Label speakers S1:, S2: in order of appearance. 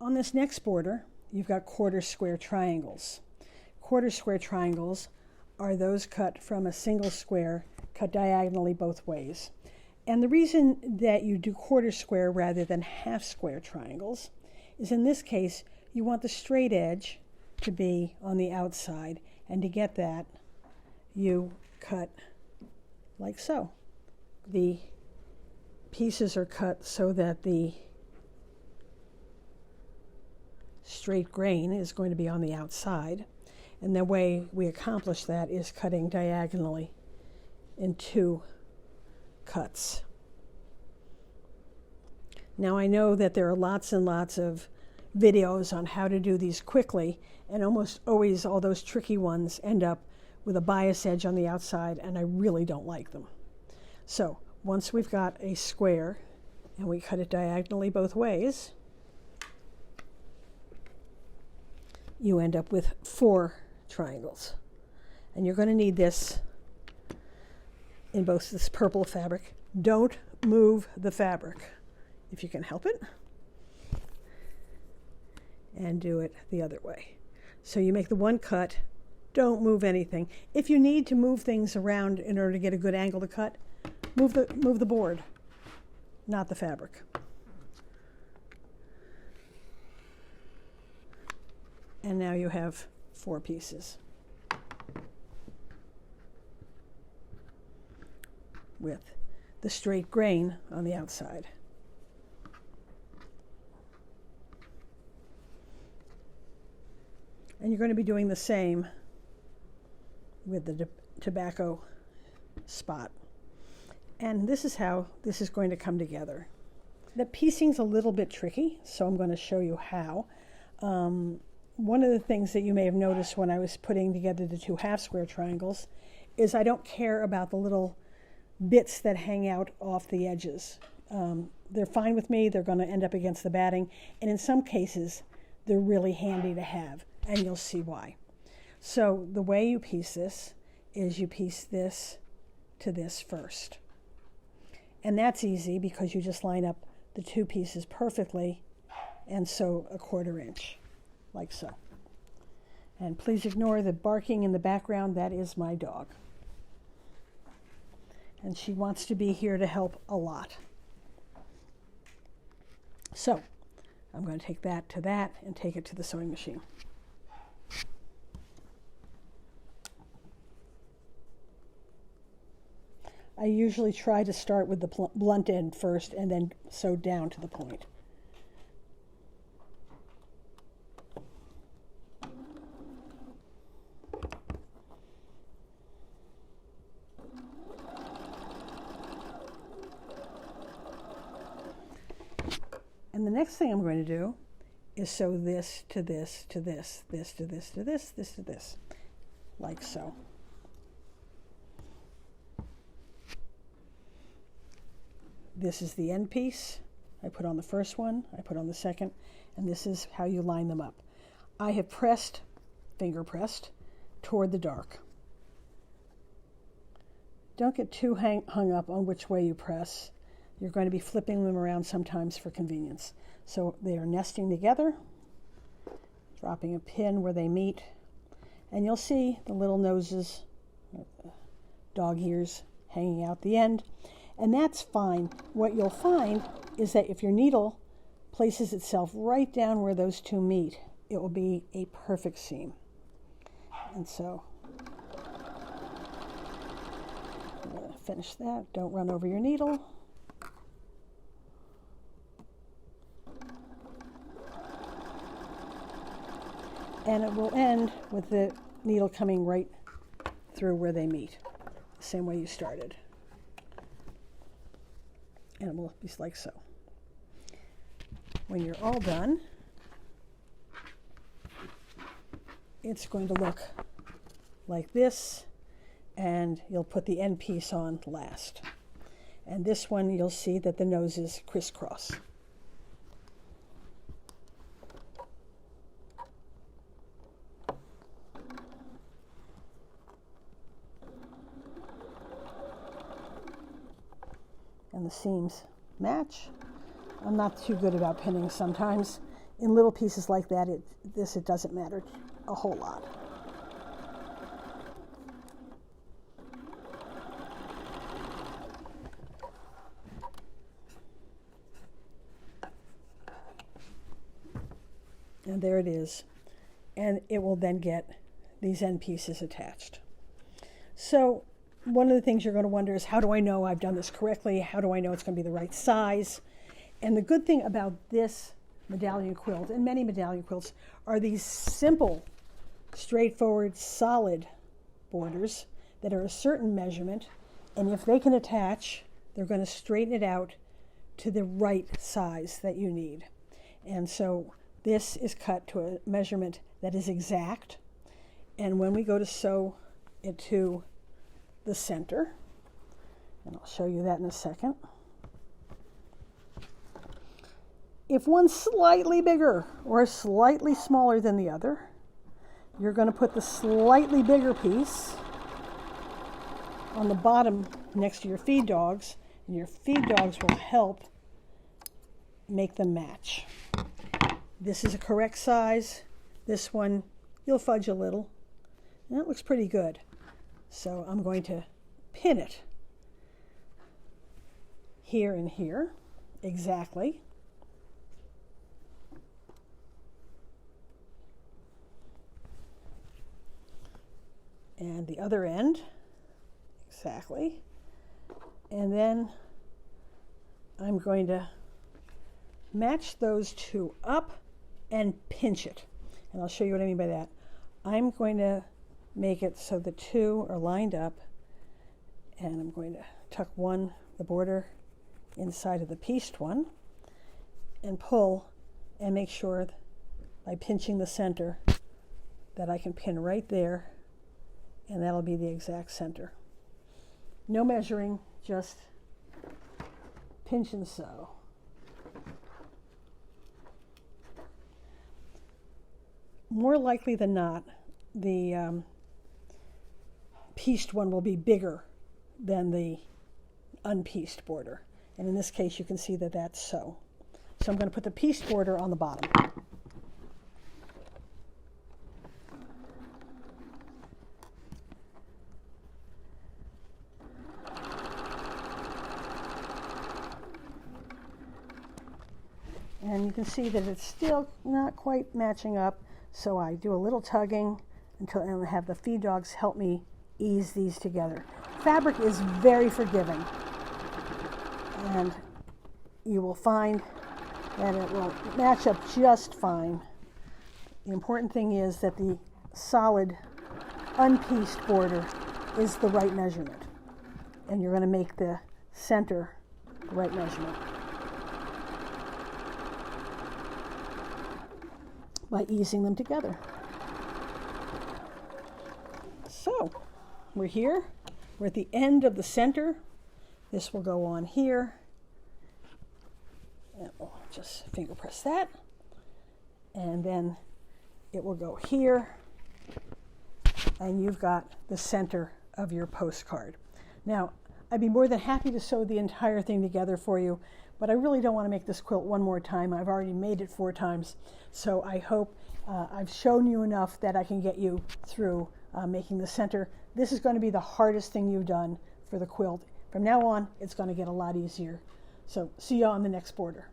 S1: On this next border, you've got quarter square triangles. Quarter square triangles are those cut from a single square, cut diagonally both ways. And the reason that you do quarter square rather than half square triangles is in this case, you want the straight edge to be on the outside. And to get that, you cut like so. The pieces are cut so that the straight grain is going to be on the outside. And the way we accomplish that is cutting diagonally in two cuts. Now I know that there are lots and lots of videos on how to do these quickly, and almost always all those tricky ones end up with a bias edge on the outside, and I really don't like them. So once we've got a square and we cut it diagonally both ways, you end up with 4 triangles. And you're going to need this in both this purple fabric. Don't move the fabric if you can help it, and do it the other way. So you make the one cut, don't move anything. If you need to move things around in order to get a good angle to cut, move the board, not the fabric. And now you have 4 pieces with the straight grain on the outside. And you're going to be doing the same with the tobacco spot. And this is how this is going to come together. The piecing's a little bit tricky, so I'm going to show you how. One of the things that you may have noticed when I was putting together the 2 half square triangles is I don't care about the little bits that hang out off the edges. They're fine with me. They're going to end up against the batting. And in some cases, they're really handy to have. And you'll see why. So the way you piece this is you piece this to this first. And that's easy because you just line up the 2 pieces perfectly and sew a 1/4 inch, like so. And please ignore the barking in the background. That is my dog. And she wants to be here to help a lot. So I'm going to take that to that and take it to the sewing machine. I usually try to start with the blunt end first and then sew down to the point. And the next thing I'm going to do is sew this to this to this, this to this to this, this to this, like so. This is the end piece. I put on the first one, I put on the second, and this is how you line them up. I have pressed, finger pressed, toward the dark. Don't get too hung up on which way you press. You're going to be flipping them around sometimes for convenience. So they are nesting together, dropping a pin where they meet, and you'll see the little noses, dog ears hanging out the end. And that's fine. What you'll find is that if your needle places itself right down where those 2 meet, it will be a perfect seam. And so I'm going to finish that. Don't run over your needle. And it will end with the needle coming right through where they meet, the same way you started. And it will be like so. When you're all done, it's going to look like this, and you'll put the end piece on last. And this one, you'll see that the noses crisscross. And the seams match. I'm not too good about pinning sometimes. in little pieces like that, it doesn't matter a whole lot. And there it is. And it will then get these end pieces attached. So one of the things you're going to wonder is, how do I know I've done this correctly? How do I know it's going to be the right size? And the good thing about this medallion quilt, and many medallion quilts, are these simple, straightforward, solid borders that are a certain measurement. And if they can attach, they're going to straighten it out to the right size that you need. And so this is cut to a measurement that is exact. And when we go to sew it to the center, and I'll show you that in a second, if one's slightly bigger or slightly smaller than the other, you're going to put the slightly bigger piece on the bottom next to your feed dogs, and your feed dogs will help make them match. This is a correct size. This one, you'll fudge a little. And that looks pretty good. So I'm going to pin it here and here, exactly. And the other end, exactly. And then I'm going to match those two up and pinch it. And I'll show you what I mean by that. I'm going to make it so the two are lined up, and I'm going to tuck the border inside of the pieced one, and pull and make sure by pinching the center that I can pin right there, and that'll be the exact center. No measuring, just pinch and sew. More likely than not, the pieced one will be bigger than the unpieced border. And in this case, you can see that that's so. So I'm going to put the pieced border on the bottom. And you can see that it's still not quite matching up. So I do a little tugging and have the feed dogs help me ease these together. Fabric is very forgiving, and you will find that it will match up just fine. The important thing is that the solid, unpieced border is the right measurement, and you're going to make the center the right measurement by easing them together. So we're here. We're at the end of the center. This will go on here. And we'll just finger press that. And then it will go here. And you've got the center of your postcard. Now, I'd be more than happy to sew the entire thing together for you, but I really don't want to make this quilt one more time. I've already made it 4 times. So I hope I've shown you enough that I can get you through making the center. This is going to be the hardest thing you've done for the quilt. From now on, it's going to get a lot easier. So see you on the next border.